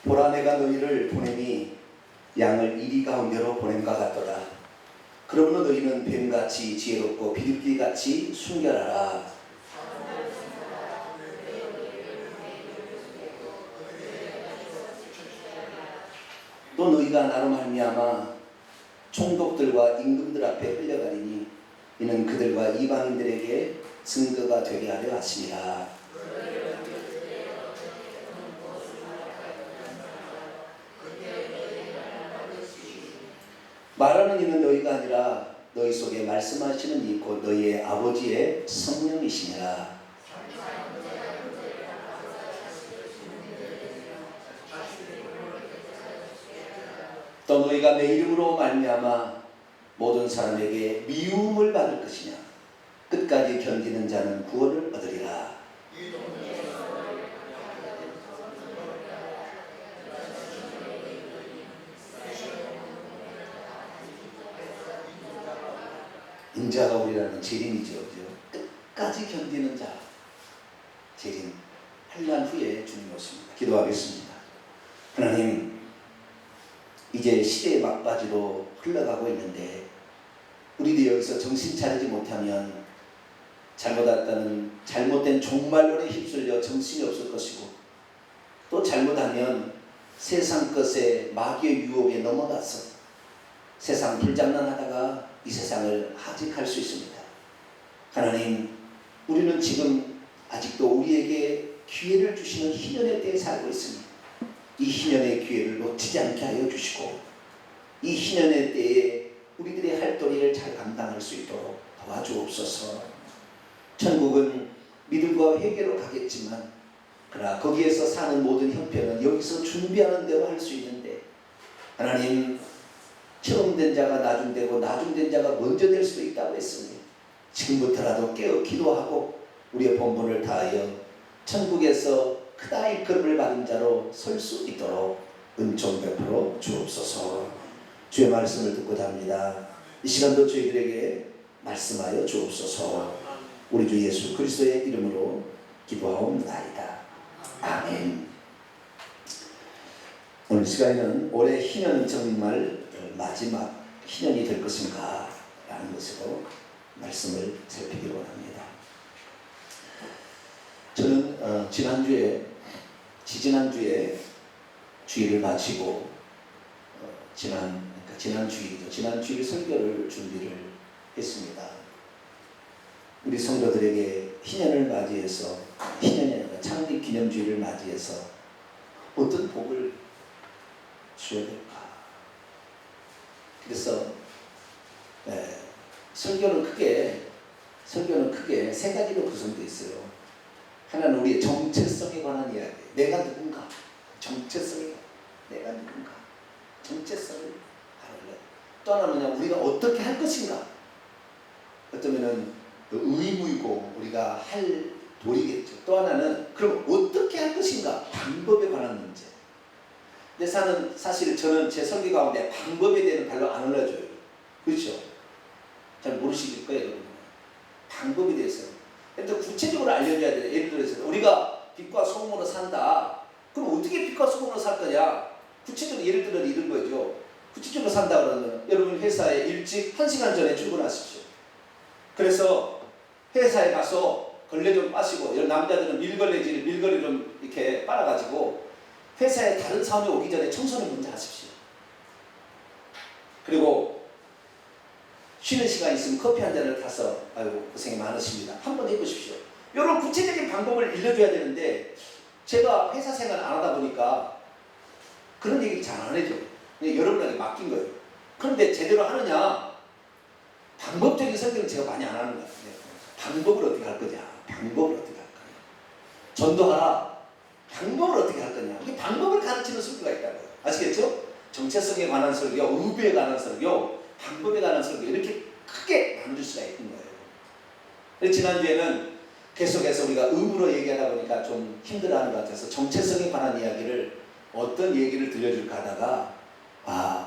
보라 내가 너희를 보내니 양을 이리 가운데로 보냄과 같도다. 그러므로 너희는 뱀같이 지혜롭고 비둘기같이 순결하라. 또 너희가 나로 말미암아 총독들과 임금들 앞에 끌려가리니 이는 그들과 이방인들에게 증거가 되게 하려 하심이라. 말하는 이는 너희가 아니라 너희 속에 말씀하시는 이 곧 너희의 아버지의 성령이시니라. 또 너희가 내 이름으로 말미암아 모든 사람에게 미움을 받을 것이냐. 끝까지 견디는 자는 구원을 얻으리라. 인자가 우리라는 재림이죠. 끝까지 견디는 자, 재림. 환난 후에 주님 오십니다. 기도하겠습니다. 하나님, 이제 시대의 막바지로 흘러가고 있는데 우리도 여기서 정신 차리지 못하면 잘못된 종말론에 휩쓸려 정신이 없을 것이고, 또 잘못하면 세상 것에 마귀의 유혹에 넘어가서 세상 불장난하다가 이 세상을 하직할 수 있습니다. 하나님, 우리는 지금 아직도 우리에게 기회를 주시는 희년의 때에 살고 있습니다. 이 희년의 기회를 놓치지 않게 하여 주시고, 이 희년의 때에 우리들의 할 도리를 잘 감당할 수 있도록 도와주옵소서. 천국은 믿음과 회개로 가겠지만, 그러나 거기에서 사는 모든 형편은 여기서 준비하는 대로 할 수 있는데, 하나님, 처음 된 자가 나중 되고 나중 된 자가 먼저 될 수도 있다고 했으니 지금부터라도 깨어 기도하고 우리의 본분을 다하여 천국에서 크다 일컬음을 받은 자로 설 수 있도록 은총 베풀어 주옵소서. 주의 말씀을 듣고자 합니다. 이 시간도 저희들에게 말씀하여 주옵소서. 우리 주 예수 그리스도의 이름으로 기도하옵나이다. 아멘. 오늘 시간에는 올해 희년 정말 마지막 희년이 될 것인가 라는 것으로 말씀을 살피기로 합니다. 저는 지지난주에 주일을 마치고 지난 주일 설교를 준비를 했습니다. 우리 성도들에게 희년을 맞이해서, 희년이 아니라 창립 기념주일을 맞이해서 어떤 복을 주어야 될까? 그래서 설교는 크게 세 가지로 구성되어 있어요. 하나는 우리의 정체성에 관한 이야기. 내가 누군가? 정체성이 내가 누군가? 정체성을 알아야. 또 하나는 뭐냐? 우리가 어떻게 할 것인가? 어쩌면은 의무이고 우리가 할 도리겠죠. 또 하나는 그럼 어떻게 할 것인가? 방법에 관한 문제. 근데 사실 저는 제 설교 가운데 방법에 대해서 별로 안 올려줘요. 그렇죠? 잘 모르실 거예요, 여러분. 방법에 대해서. 또 구체적으로 알려줘야 돼요. 예를 들어서 우리가 빛과 소금으로 산다. 그럼 어떻게 빛과 소금으로 살 거냐? 구체적으로 예를 들어 이런 거죠. 구체적으로 산다 그러면 여러분 회사에 일찍 1시간 전에 출근하십시오. 그래서 회사에 가서 걸레 좀 빠시고, 남자들은 밀걸레 좀 이렇게 빨아가지고 회사에 다른 사람이 오기 전에 청소를 먼저 하십시오. 그리고 쉬는 시간 있으면 커피 한 잔을 타서, 아이고 고생이 많으십니다. 한번 해보십시오. 이런 구체적인 방법을 알려줘야 되는데 제가 회사 생활 안 하다 보니까 그런 얘기 잘 안 해줘. 그냥 여러분에게 맡긴 거예요. 그런데 제대로 하느냐? 방법적인 설교는 제가 많이 안 하는 것 같아요. 방법을 어떻게 할 거냐? 방법을 어떻게 할 거냐? 전도하라. 방법을 어떻게 할 거냐? 이게 방법을 가르치는 설교가 있다고요. 아시겠죠? 정체성에 관한 설교, 의부에 관한 설교, 방법에 관한 설교, 이렇게 크게 나눌 수가 있는 거예요. 지난주에는 계속해서 우리가 의무로 얘기하다 보니까 좀 힘들어하는 것 같아서 정체성에 관한 이야기를 어떤 얘기를 들려줄까 하다가,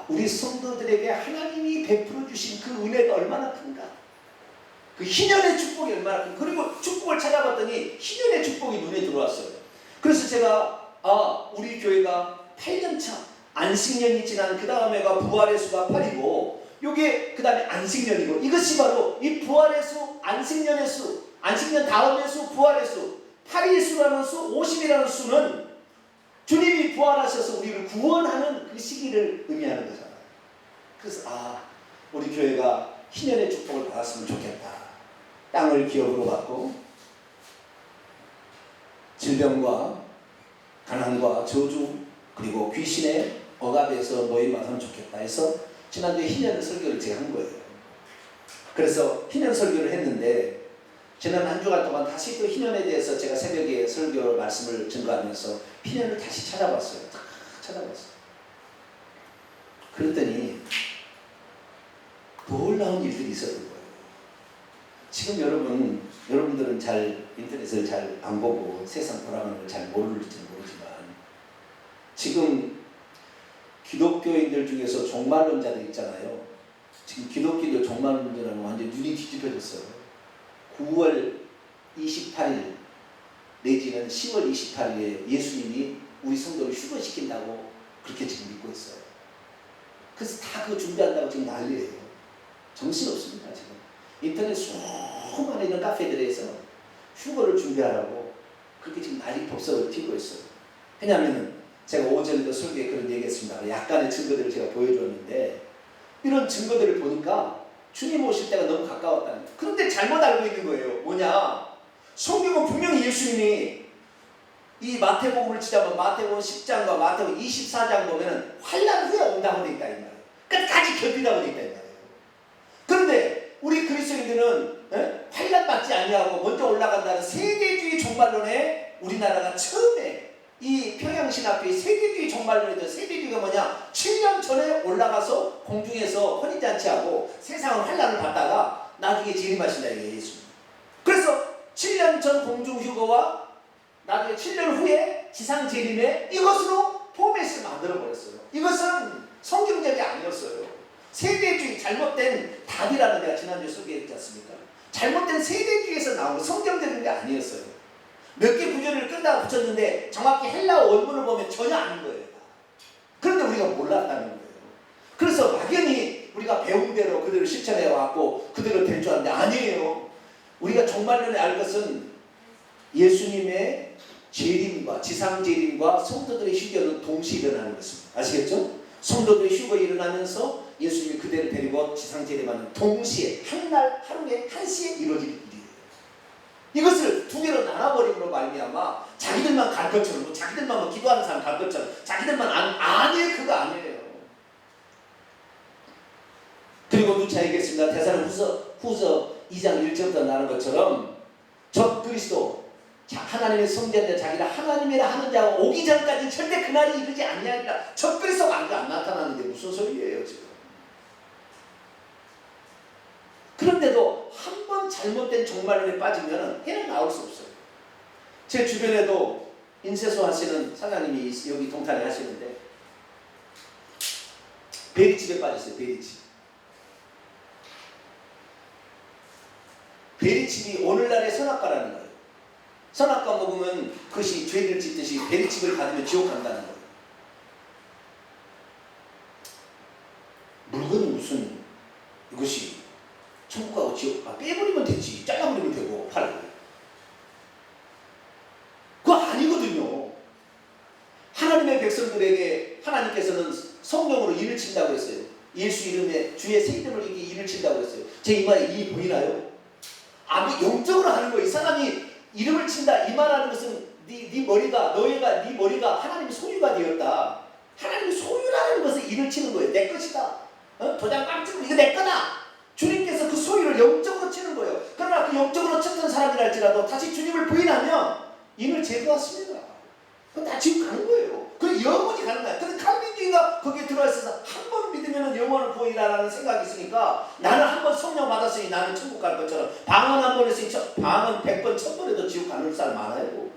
우리 성도들에게 하나님이 베풀어 주신 그 은혜가 얼마나 큰가, 그 희년의 축복이 얼마나 큰가. 그리고 축복을 찾아봤더니 희년의 축복이 눈에 들어왔어요. 그래서 제가 우리 교회가 8년차 안식년이 지난 그 다음에가 부활의 수가 8이고 요게 그 다음에 안식년이고 이것이 바로 이 부활의 수, 안식년의 수, 안식년 다음의 수, 부활의 수 8의 수라는 수, 50이라는 수는 주님이 부활하셔서 우리를 구원하는 그 시기를 의미하는 거잖아요. 그래서 우리 교회가 희년의 축복을 받았으면 좋겠다. 땅을 기업으로 받고 질병과 가난과 저주 그리고 귀신의 억압에서 노임받으면 좋겠다 해서 지난주에 희년 설교를 제가 한 거예요. 그래서 희년 설교를 했는데 지난 한 주간 동안 다시 또 희년에 대해서 제가 새벽에 설교 말씀을 증거하면서 희년을 다시 찾아봤어요. 다 찾아봤어요. 그랬더니 놀라운 일들이 있었던 거예요. 지금 여러분들은 잘 인터넷을 잘 안 보고 세상 돌아가는 걸 잘 모를지는 모르지만 지금 기독교인들 중에서 종말론자들 있잖아요. 지금 기독교인들 종말론자는 완전 눈이 뒤집혀졌어요. 9월 28일 내지는 10월 28일에 예수님이 우리 성도를 휴거시킨다고 그렇게 지금 믿고 있어요. 그래서 다 그거 준비한다고 지금 난리예요. 정신없습니다. 지금 인터넷 수많은 이런 카페들에서 휴거를 준비하라고 그렇게 지금 난리 법석을 튀고 있어요. 왜냐하면 제가 오전에도 설교에 그런 얘기했습니다. 약간의 증거들을 제가 보여줬는데 이런 증거들을 보니까 주님 오실 때가 너무 가까웠다는 거예요. 그런데 잘못 알고 있는 거예요. 뭐냐? 성경은 분명히 예수님이 이 마태복음을 치자면 마태복음 10장과 마태복음 24장 보면은 환난 후에 온다고 돼 있다 이 말이에요. 끝까지 견디라고 돼 있다 이 말이에요. 그런데 우리 그리스도인들은 환난 받지 아니하고 먼저 올라간다는 세대주의 종말론에 우리나라가 처음에 이 평양신학교의 세대주의 종말론에도 세대주의가 뭐냐? 7년 전에 올라가서 공중에서 혼인잔치하고 세상은 환난을 받다가 나중에 재림하신다 이게 예수님. 그래서 7년 전 공중휴거와 나중에 7년 후에 지상 재림에 이것으로 포맷을 만들어버렸어요. 이것은 성경적이 아니었어요. 세대주의 잘못된 답이라는 내가 지난주에 소개했지 않습니까? 잘못된 세대주의에서 나온 성경적인 게 아니었어요. 몇 개 구절을 끈다가 붙였는데 정확히 헬라어 원문을 보면 전혀 아닌 거예요. 그런데 우리가 몰랐다는 거예요. 그래서 막연히 우리가 배운 대로 그대로 실천해 왔고 그대로 될 줄 알았는데 아니에요. 우리가 종말론에 알 것은 예수님의 재림과 지상 재림과 성도들의 휴거는 동시에 일어나는 것입니다. 아시겠죠? 성도들의 휴거 일어나면서 예수님이 그대를 데리고 지상 재림하는 동시에 한날 하루에 한시에 이루어질 일이에요. 이것을 두 개로 나눠버림으로 말미암아 자기들만 갈 것처럼 자기들만 기도하는 사람 갈 것처럼 자기들만 아니에요. 그거 아니에요. 그리고 누차 얘기했습니다. 데살로니가후서 2장 1절부터 나는 것처럼 적 그리스도 하나님의 성자들 자기를 하나님이라 하는 자가 오기 전까지 절대 그날이 이르지 아니하리라. 적 그리스도가 안 나타나는데 무슨 소리예요 지금. 그런데도 한 번 잘못된 종말론에 빠지면 해는 나올 수 없어요. 제 주변에도 인쇄소 하시는 사장님이 여기 동탄에 하시는데 베리집에 빠졌어요. 베리집이 오늘날의 선악과라는 거예요. 선악과 먹으면 그것이 죄를 짓듯이 베리집을 받으면 지옥 간다는 거예요. 물건이 무슨 이것이 천국하고 지옥 빼버리면 되지. 잘라버리면 되고 팔고. 그거 아니거든요. 하나님의 백성들에게 하나님께서는 성령으로 일을 친다고 했어요. 예수 이름에 주의 새 이름을 이렇게 일을 친다고 했어요. 제 이마에 이 보이나요? 영적으로 하는 거예요. 이 사람이 이름을 친다. 이 말하는 것은 네 머리가 하나님의 소유가 되었다. 하나님의 소유라는 것을 일을 치는 거예요. 내 것이다. 도장 꽉 찍고 이거 내 거다. 주님께서 그 소유를 영적으로 치는 거예요. 그러나 그 영적으로 쳤던 사람이랄지라도 다시 주님을 부인하면 이를 제거했습니다. 그건 다 지금 가는 거예요. 그 영원히 가는 거야. 근데 칼빈주의가 거기에 들어와 있어서 한 번 믿으면 영원을 보이라는 생각이 있으니까 나는 한 번 성령 받았으니 나는 천국 갈 것처럼 방언 한 번 했으니 방언 100번 1000번 해도 지옥 가는 사람 많아요.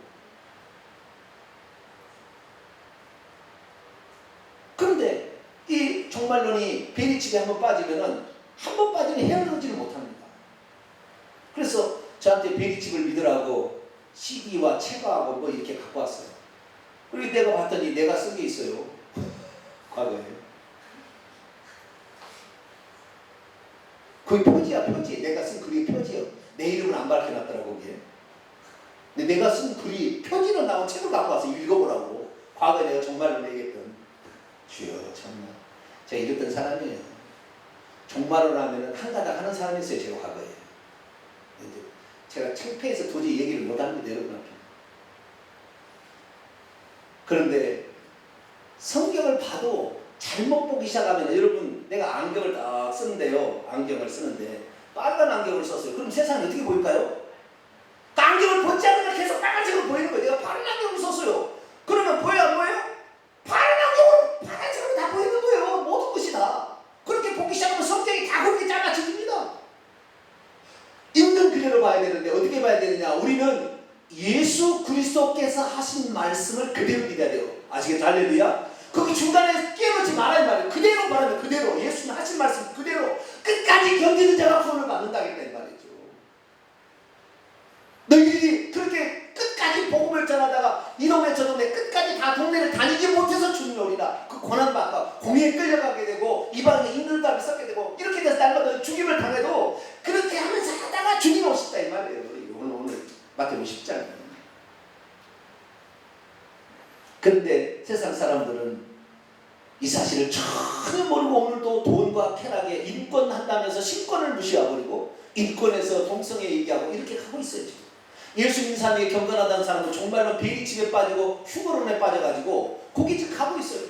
그런데 이 종말론이 베리집에 한 번 빠지면은 한 번 빠지면 헤어나오지를 못합니다. 그래서 저한테 베리집을 믿으라고 CD와 책하고 뭐 이렇게 갖고 왔어요. 그리고 내가 봤더니 내가 쓴 게 있어요. 그게 표지야, 표지. 내가 쓴 글이 표지요. 내 이름은 안 밝혀놨더라고 거기에. 근데 내가 쓴 글이 표지로 나온 책을 갖고 와서 읽어보라고. 과거에 내가 정말로 얘기했던 주여 정말 제가 이랬던 사람이에요. 종말을 하면 한 가닥 하는 사람이었어요. 제가 과거에. 근데 제가 창피해서 도저히 얘기를 못합니다. 여러분 앞에. 그런데 성경을 봐도 잘못 보기 시작하면 여러분 내가 안경을 딱 쓰는데요. 안경을 쓰는데 빨간 안경을 썼어요. 그럼 세상이 어떻게 보일까요? 그 안경을 벗지 않으면 계속 빨간색으로 보이는 거예요. 내가 파란 안경을 썼어요. 그러면 보여요 안 보여요? 파란 안경으로 파란색으로 다 보이는 거예요. 모든 것이 다. 그렇게 보기 시작하면 성경이 다 그렇게 잘라집니다. 있는 그대로 봐야 되는데 어떻게 봐야 되느냐? 우리는 예수 그리스도께서 하신 말씀을 그대로 믿어야 돼요. 아시겠죠? 할렐루야. 거기 중간에 깨놓지 말아야 말이에요. 그대로 말하면 그대로 예수님 하신 말씀 그대로 끝까지 견디는 자가 구원을 받는다겠다 이 말이죠. 너희들이 그렇게 끝까지 복음을 전하다가 이놈의 저놈의 끝까지 다 동네를 다니지 못해서 죽노리라. 그 고난받고 공의에 끌려가게 되고 이방에 인들답이 섞게 되고 이렇게 돼서 날마다 죽임을 당해도 그렇게 하면서 하다가 주님 오신다 이 말이에요. 오늘 마태복음 10장. 그런데 세상 사람들은 이 사실을 전혀 모르고 오늘도 돈과 쾌락에 인권한다면서 신권을 무시해버리고 인권에서 동성애 얘기하고 이렇게 하고 있어요. 지금. 예수 믿는 사람이 경건하다는 사람은 정말로 베리집에 빠지고 휴거론에 빠져가지고 거기 지금 가고 있어요.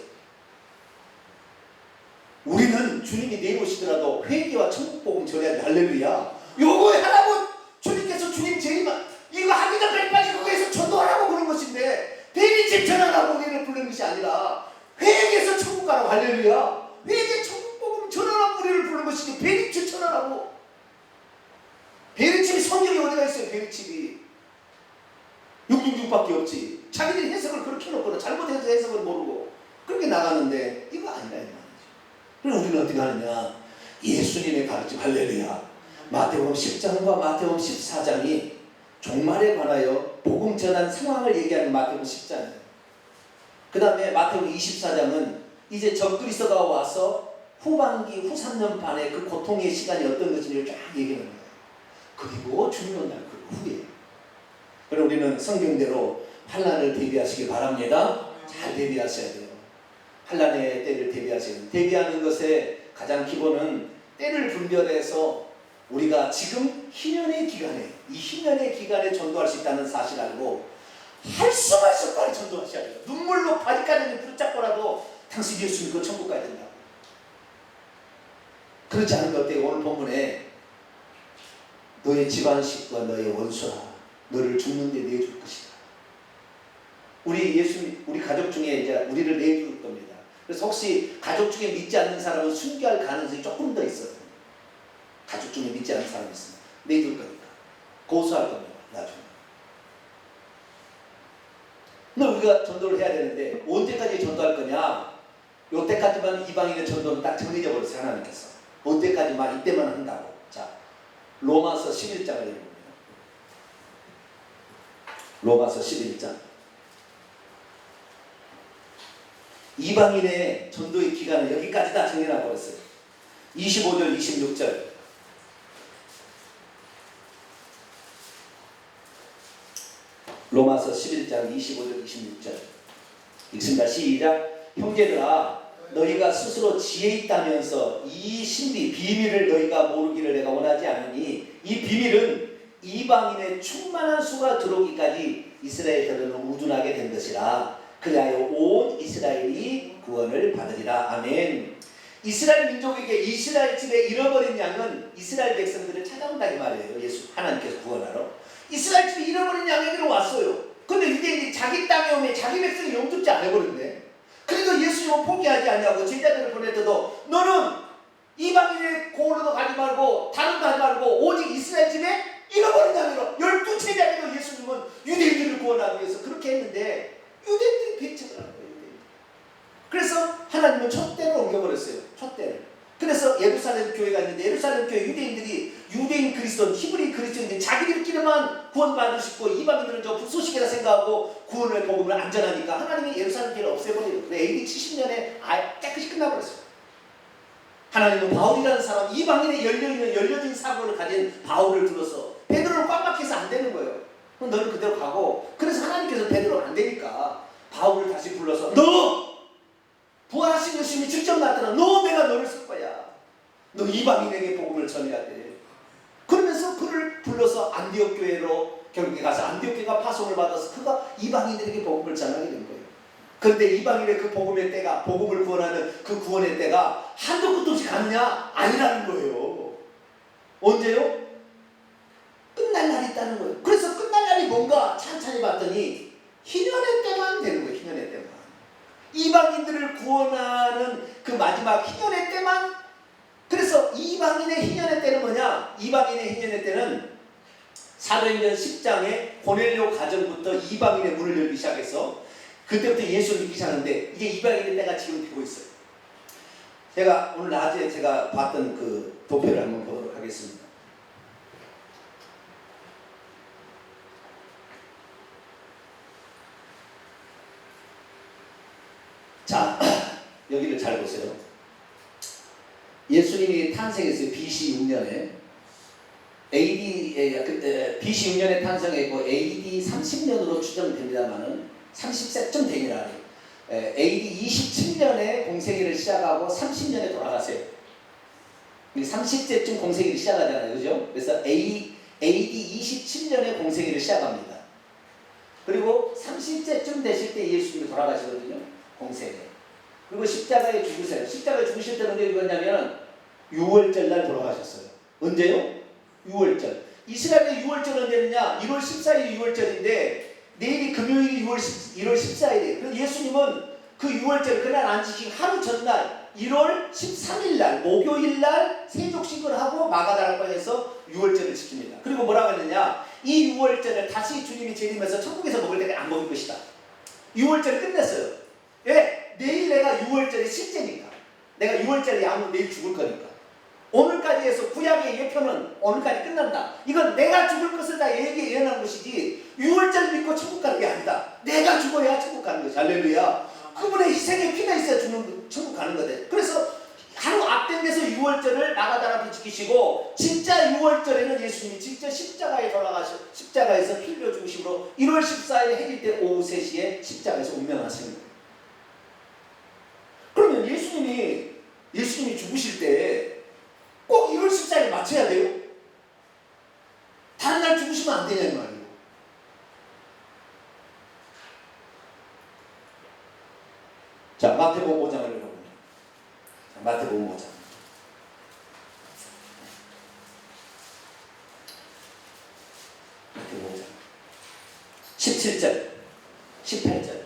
우리는 주님이 내일 오시더라도 회개와 천국복음 전해야 돼. 할렐루야. 요거 하라고 주님께서 주님 제일만 이거 하기 전까지 빨리 그거에서 전도하라고 그런 것인데 베리집 전하라고 우리를 부르는 것이 아니라 회개해서 천국 가라고. 할렐루야. 회개 천국복음 전하라고 우리를 부르는 것이지 베리집 전하라고. 베리집이 성경에 어디가 있어요? 베리집이 666밖에 없지. 자기들이 해석을 그렇게 해놓고는 잘못해서 해석을 모르고 그렇게 나가는데 이거 아니라 이 말이죠. 그럼 우리는 어떻게 하느냐? 예수님의 가르침. 할렐루야. 마태복음 10장과 마태복음 14장이 종말에 관하여 복음 전한 상황을 얘기하는 마태복음 10장이에요. 그 다음에 마태복음 24장은 이제 적그리스도가 와서 후반기 후 3년 반의 그 고통의 시간이 어떤 것인지를 쫙 얘기하는 거예요. 그리고 주님 온날 그 후에. 그럼 우리는 성경대로 환난을 대비하시기 바랍니다. 잘 대비하셔야 돼요. 환난의 때를 대비하셔야 돼요. 대비하는 것의 가장 기본은 때를 분별해서 우리가 지금 희년의 기간에 이 희년의 기간에 전도할 수 있다는 사실 알고 할 수만 있어 빨리 전도하셔야 돼요. 눈물로 바지까지 붙잡고라도 당신 예수 믿고 천국 가야 된다. 그렇지 않은 것 어때요? 오늘 본문에 너의 집안식과 너의 원수라 너를 죽는 데 내줄 것이다. 우리 가족 중에 이제 우리를 내줄 겁니다. 그래서 혹시 가족 중에 믿지 않는 사람은 순교할 가능성이 조금 더 있어요. 가족 중에 믿지 않는 사람이 있으면 내줄 겁니다. 고소할 겁니다. 나중에. 근데 우리가 전도를 해야 되는데 언제까지 전도할 거냐? 요때까지만 이방인의 전도는 딱 정해져 버렸어요. 하나님께서. 언제까지만 이때만 한다고. 자, 로마서 11장을 읽어봅니다. 로마서 11장. 이방인의 전도의 기간은 여기까지 다 정해놔 버렸어요. 25절, 26절. 로마서 11장 25절, 26절. 읽습니다. 시작. 형제들아, 너희가 스스로 지혜 있다면서 이 신비, 비밀을 너희가 모르기를 내가 원하지 않으니 이 비밀은 이방인의 충만한 수가 들어오기까지 이스라엘들은 우둔하게 된 것이라. 그리하여 온 이스라엘이 구원을 받으리라. 아멘. 이스라엘 민족에게 이스라엘 집에 잃어버린 양은 이스라엘 백성들을 찾아온다 이 말이에요. 예수 하나님께서 구원하러 이스라엘 집에 잃어버린 양에게로 왔어요. 근데 유대인이 자기 땅에 오면 자기 백성이 영접지 안 해버렸네. 그래도 예수님은 포기하지 않냐고 제자들을 보낼 때도 너는 이방인의 고로도 가지 말고 다른 거 하지 말고 오직 이스라엘 집에 잃어버린 양으로 12제자에도 예수님은 유대인들을 구원하기 위해서 그렇게 했는데 유대인들이 배척을 한 거예요. 그래서 하나님은 촛대를 옮겨버렸어요. 촛대를. 그래서 예루살렘 교회가 있는데 예루살렘 교회 유대인들이 유대인 그리스도, 히브리 그리스도인데 자기들끼리만 구원받을 수 있고 이방인들은 저 불소식이라 생각하고 구원의 복음을 안전하니까 하나님이 예루살렘 교회를 없애버려요. AD 70년에 아예 깨끗이 끝나버렸어요. 하나님은 바울이라는 사람, 이방인의 열려진 사고를 가진 바울을 불러서 베드로를 꽉 막혀서 안 되는 거예요. 그럼 너는 그대로 가고, 그래서 하나님께서 베드로가 안 되니까 바울을 다시 불러서 너 부활하신 예수님이 직접 나타나, 너 내가 너를 쓸 거야. 너 이방인에게 복음을 전해야 돼. 그러면서 그를 불러서 안디옥 교회로 결국에 가서 안디옥 교회가 파송을 받아서 그가 이방인들에게 복음을 전하게 된 거예요. 그런데 이방인의 그 복음의 때가, 복음을 구원하는 그 구원의 때가 한도 끝도 없이 가느냐? 아니라는 거예요. 언제요? 끝날 날이 있다는 거예요. 그래서 끝날 날이 뭔가 찬찬히 봤더니 희년의 때만 되는 거예요. 희년의 때만. 이방인들을 구원하는 그 마지막 희년의 때만. 그래서 이방인의 희년의 때는 뭐냐? 이방인의 희년의 때는 사도행전 10장에 고넬료 가정부터 이방인의 문을 열기 시작해서 그때부터 예수를 믿기 시작하는데, 이게 이방인의 때가 지금 되고 있어요. 제가 오늘 낮에 제가 봤던 그 도표를 한번 보도록 하겠습니다. 자, 여기를 잘 보세요. 예수님이 탄생했어요. BC 6년에. BC 6년에 탄생했고 AD 30년으로 추정됩니다만은 30세쯤 되니라. AD 27년에 공생애를 시작하고 30년에 돌아가세요. 30세쯤 공생애를 시작하잖아요. 그죠? 그래서 AD 27년에 공생애를 시작합니다. 그리고 30세쯤 되실 때 예수님이 돌아가시거든요. 공생애. 그리고 십자가에 죽으세요. 십자가에 죽으실 때는 언제 죽었냐면 6월절 날 돌아가셨어요. 언제요? 6월절. 이스라엘의 6월절 언제느냐? 1월 14일이 6월절인데 내일이 금요일이 1월 14일이에요. 그래서 예수님은 그 6월절 그날 안 지키고 하루 전날 1월 13일 날 목요일 날 세족식을 하고 마가다락방에서 6월절을 지킵니다. 그리고 뭐라고 했느냐? 이 6월절을 다시 주님이 재림해서 천국에서 먹을 때까지 안 먹을 것이다. 6월절을 끝냈어요. 왜? 내일 내가 6월절이 실제니까. 내가 6월절에 양으로 내일 죽을 거니까. 오늘까지 해서 구약의 예표는 오늘까지 끝난다. 이건 내가 죽을 것을 다 예언한 것이지 6월절 믿고 천국 가는 게 아니다. 내가 죽어야 천국 가는 것이. 할렐루야. 그분의 희생의 피가 있어야 천국 가는 거다. 그래서 하루 앞된 데서 6월절을 나가다라 지키시고, 진짜 6월절에는 예수님이 진짜 십자가에 돌아가셔, 십자가에서 피 흘려 죽으심으로 1월 14일 해질 때 오후 3시에 십자가에서 운명하시는 거예요. 그러면 예수님이 죽으실 때 꼭 1월 14일 맞춰야 돼요? 다른 날 죽으시면 안 되냐는 말이에요. 자, 마태복음 5장을 읽어보면, 마태복음 5장. 마태복음 5장 17절 18절.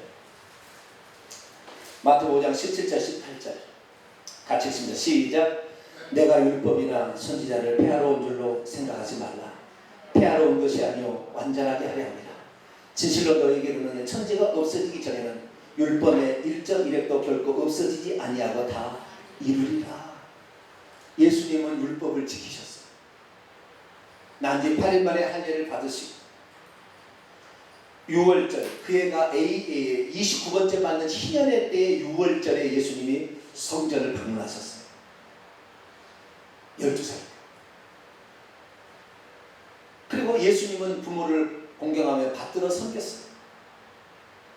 마태복음 5장 17절 18절 같이 읽습니다. 시작. 내가 율법이나 선지자를 폐하러 온 줄로 생각하지 말라. 폐하러 온 것이 아니요 완전하게 하려 합니다. 진실로 너희에게 이르노니 천지가 없어지기 전에는 율법의 일정 이력도 결코 없어지지 아니하고 다 이루리라. 예수님은 율법을 지키셨어요. 난지 8일 만에 할례를 받으시고 6월절, 그 해가 29번째 맞는 희년의 때의 6월절에 예수님이 성전을 방문하셨어요. 12살. 그리고 예수님은 부모를 공경하며 받들어 섬겼어요.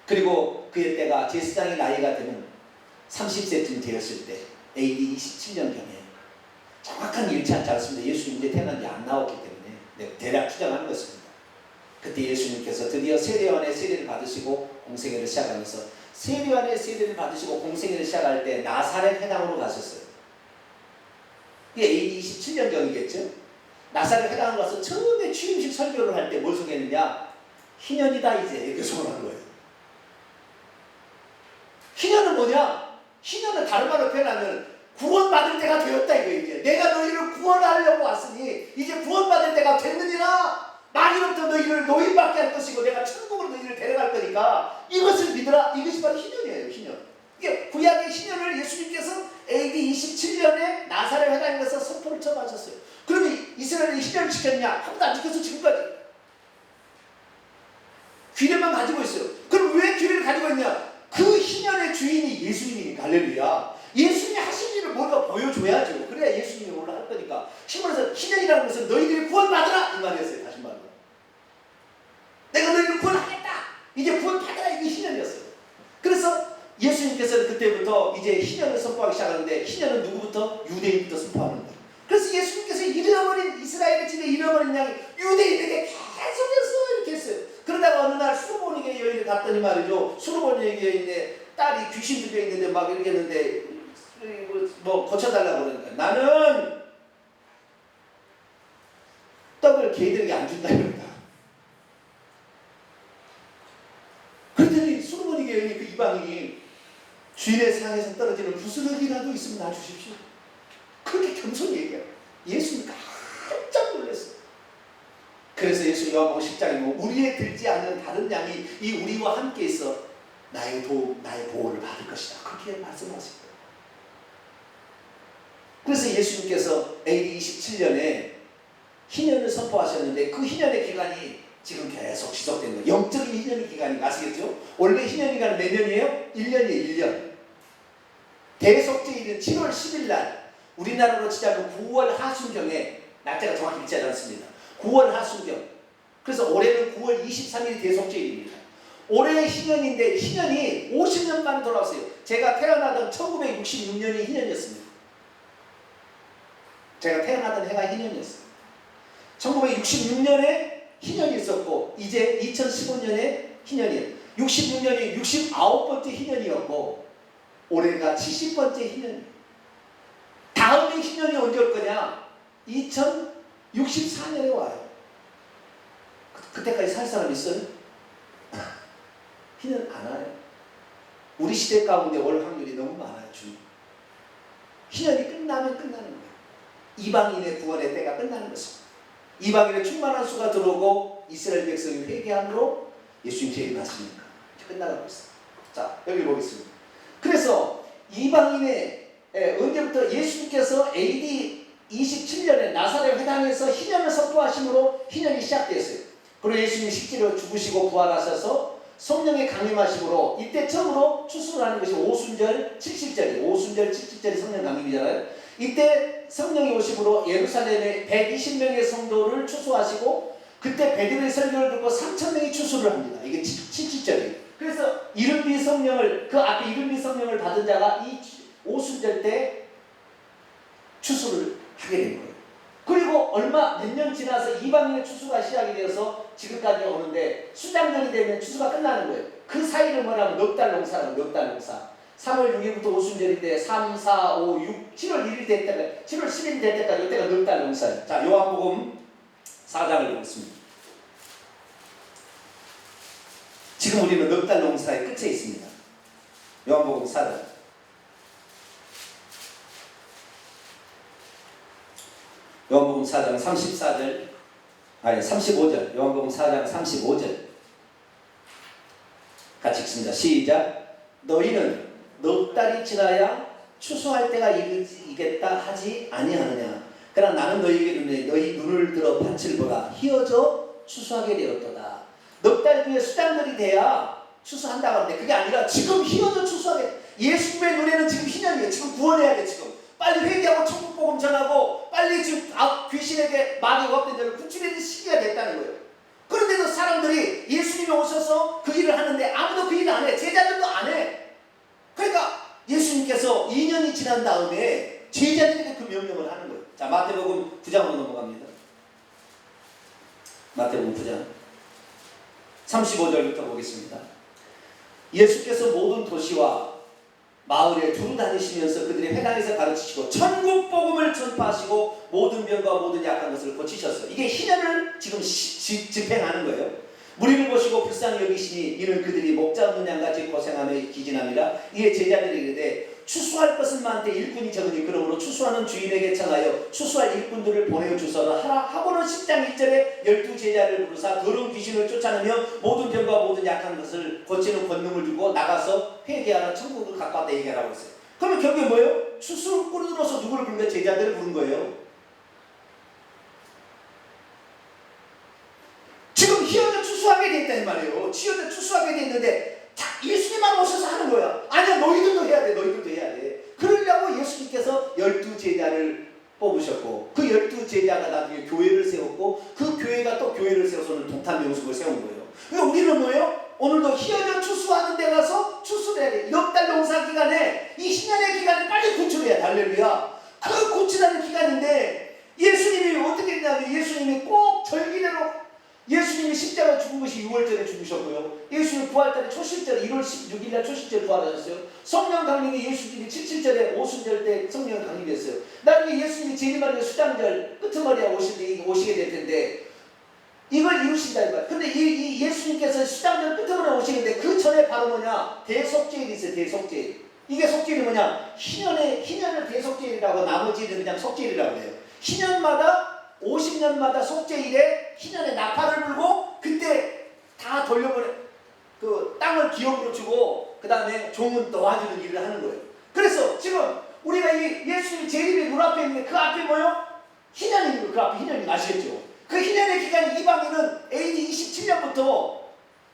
그리고 그의 때가 제사장의 나이가 되는 30세쯤 되었을 때 AD 27년경에 정확한 일치하지 않습니다. 예수님 이제 태어난 지 안 나왔기 때문에 대략 추정하는 것입니다. 그때 예수님께서 드디어 세례요한의 세례를 받으시고 공생애를 시작하면서, 세례요한의 세례를 받으시고 공생애를 시작할 때 나사렛 회당으로 가셨어요. 이게 AD 27년경이겠죠. 나사렛 회당으로 가서 처음에 취임식 설교를 할 때 뭘 소개했느냐? 희년이다 이제 이렇게 소개한 거예요. 희년은 뭐냐? 희년은 다른 말로 표현하면 구원받을 때가 되었다 이거. 이제 내가 너희를 구원하려고 왔으니 이제 구원받을 때가 됐느니라. 마지막부터 너희를 노인받게 할 것이고 내가 천국으로 너희를 데려갈 거니까 이것을 믿으라. 이것이 바로 희년이에요. 희년. 이게 구약의 희년을 예수님께서 AD 27년에 나사렛 회당에 가서 선포를 쳐가셨어요. 그러면 이스라엘이 희년을 지켰냐? 한 번도 안 지켜서 지금까지 규례만 가지고 있어요. 그럼 왜 규례를 가지고 있냐? 그 희년의 주인이 예수님이니까. 할렐루야. 예수님이 하신 일을 뭔가 보여줘야죠. 그때부터 이제 희년을 선포하기 시작하는데 희년은 누구부터? 유대인부터 선포하는 거예요. 그래서 예수님께서 잃어버린 이스라엘의 집에 잃어버린 양이 유대인에게 계속해서 이렇게 했어요. 그러다가 어느 날 수르보니게 여인을 갔더니 말이죠. 수르보니게 여인의 딸이 귀신 들려 있는데 막 이렇게 했는데 뭐 고쳐달라고 그러니까 나는 떡을 개들에게 안 준다 그러니까. 그랬더니 수르보니게 여인이 그 이방인이 주인의 상에서 떨어지는 부스러기라도 있으면 놔주십시오. 그렇게 겸손히 얘기해요. 예수님 깜짝 놀랐어요. 그래서 예수 요한복음 10장에 뭐 우리에 들지 않는 다른 양이 이 우리와 함께 있어 나의 도움, 나의 보호를 받을 것이다. 그렇게 말씀하신 거예요. 그래서 예수님께서 AD 27년에 희년을 선포하셨는데 그 희년의 기간이 지금 계속 지속된 거예요. 영적인 희년의 기간이 아시겠죠? 원래 희년 기간은 몇 년이에요? 1년이에요. 1년. 대속죄일은 7월 10일 날 우리나라로 치자면 9월 하순경에 날짜가 정확히 일치하지 않습니다. 9월 하순경. 그래서 올해는 9월 23일이 대속죄일입니다. 올해 희년인데 희년이 50년 만에 돌아왔어요. 제가 태어나던 1966년이 희년이었습니다. 제가 태어나던 해가 희년이었어요. 1966년에 희년이 있었고 이제 2015년에 희년이에요. 66년이 69번째 희년이었고 올해가 70번째 희년이에요. 다음에 희년이 언제 올 거냐? 2064년에 와요. 그때까지 살 사람 있어요? 희년 안 와요. 우리 시대 가운데 올 확률이 너무 많아요. 주님. 희년이 끝나면 끝나는 거예요. 이방인의 구원의 때가 끝나는 것입니다. 이방인의 충만한 수가 들어오고 이스라엘 백성이 회개함으로 예수님 재림하시니까 끝나가고 있어요. 자, 여기 보겠습니다. 그래서 이방인의 언제부터 예수님께서 AD 27년에 나사렛 회당에서 희년을 선포하심으로 희년이 시작되었어요. 그리고 예수님이 실제로 죽으시고 부활하셔서 성령의 강림하심으로 이때 처음으로 추수를 하는 것이 오순절 70절이에요. 오순절 70절이 성령 강림이잖아요. 이때 성령이 오심으로 예루살렘에 120명의 성도를 추수하시고 그때 베드로의 설교를 듣고 3,000명이 추수를 합니다. 이게 70절이에요. 그래서 이른비 성령을 그 앞에 이른비 성령을 받은 자가 이 오순절 때 추수를 하게 된 거예요. 그리고 얼마 몇 년 지나서 이방인의 추수가 시작이 되어서 지금까지 오는데 수장절이 되면 추수가 끝나는 거예요. 그 사이를 뭐라면 넉 달 농사라고 넉 달 농사. 3월 6일부터 오순절인데 3, 4, 5, 6, 7월 1일 될 때까지 7월 10일 될 때까지 이때가 넉 달 농사예요. 자, 요한복음 4장을 보겠습니다. 지금 우리는 넉 달 농사의 끝에 있습니다. 요한복음 4장. 요한복음 4장 34절, 아니 35절, 요한복음 4장 35절 같이 읽습니다. 시작. 너희는 넉 달이 지나야 추수할 때가 이르겠다 하지 아니하느냐. 그러나 나는 너희에게 이르노니 너희 눈을 들어 밭을 보라. 희어져 추수하게 되었도다. 넉 달 뒤에 수장들이 돼야 추수한다고 하는데 그게 아니라 지금 희어져 추수하게. 예수님의 눈에는 지금 희년이에요. 지금 구원해야 돼. 지금 빨리 회개하고 천국 복음 전하고 빨리 지금 귀신에게 말이 없던 데를 구출해야 될 시기가 됐다는 거예요. 그런데도 사람들이 예수님이 오셔서 그 일을 하는데 아무도 그 일을 안 해. 제자들도 안 해. 그러니까 예수님께서 2년이 지난 다음에 제자들에게 그 명령을 하는 거예요. 자, 마태복음 9장으로 넘어갑니다. 마태복음 9장 35절부터 보겠습니다. 예수께서 모든 도시와 마을에 두루 다니시면서 그들의 회당에서 가르치시고 천국 복음을 전파하시고 모든 병과 모든 약한 것을 고치셨어요. 이게 희년을 지금 집행하는 거예요. 무리를 보시고 불쌍히 여기시니 이는 그들이 목자 없는 양같이 고생하며 기진함이라. 이에 제자들이 이르되 추수할 것은 많되 일꾼이 적으니 그러므로 추수하는 주인에게 청하여 추수할 일꾼들을 보내어 주소서 하라 하고는 10장 1절에 12제자를 부르사 더러운 귀신을 쫓아내며 모든 병과 모든 약한 것을 고치는 권능을 주고 나가서 회개하라 천국을 가까웠다 얘기하라고 했어요. 그러면 결국에 뭐예요? 추수꾼으로서 누구를 부른 거예요? 제자들을 부른 거예요. 지금 희어져 추수하게 돼 있다는 말이에요. 희어져 추수하게 돼 있는데 자, 예수님만 오셔서 하는 거야. 아니야, 너희들도 해야 돼. 너희들도 해야 돼. 그러려고 예수님께서 12제자를 뽑으셨고 그 12제자가 나중에 교회를 세웠고 그 교회가 또 교회를 세워서는 동탄 명숙을 세운 거예요. 그러니까 우리는 뭐예요? 오늘도 희어져 추수하는 데 가서 추수를 해야 돼. 넉 달 농사 기간에 할렐루야. 그 고치라는 기간인데 예수님이 어떻게 했냐면 예수님이 꼭 절기대로 예수님이 십자가 죽은 것이 6월절에 죽으셨고요. 예수님이 부활절에 초실절에 1월 16일날 초실절에 부활하셨어요. 성령 강림이 예수님이 77절에 오순절 때 성령 강림했어요. 나중에 예수님이 재림하는 수장절 끄트머리에 오시게 될 텐데 이걸 이루신다 이 말. 근데 이 예수님께서 수장절 끄트머리에 오시는데 그 전에 바로 뭐냐? 대속죄일이 있어요. 대속죄일. 이게 속죄일이 뭐냐? 희년을 대속죄일이라고 나머지는 그냥 속죄일이라고 해요. 희년마다 50년마다 속죄일에 희년의 나팔을 불고 그때 다 돌려보내 그 땅을 기업으로 주고 그 다음에 종은 도와주는 일을 하는 거예요. 그래서 지금 우리가 이 예수님이 재림이 눈앞에 있는데 그 앞에 뭐요? 희년입니다. 그 앞에 희년이 아시겠죠? 그 희년의 기간이 이방인은 AD 27년부터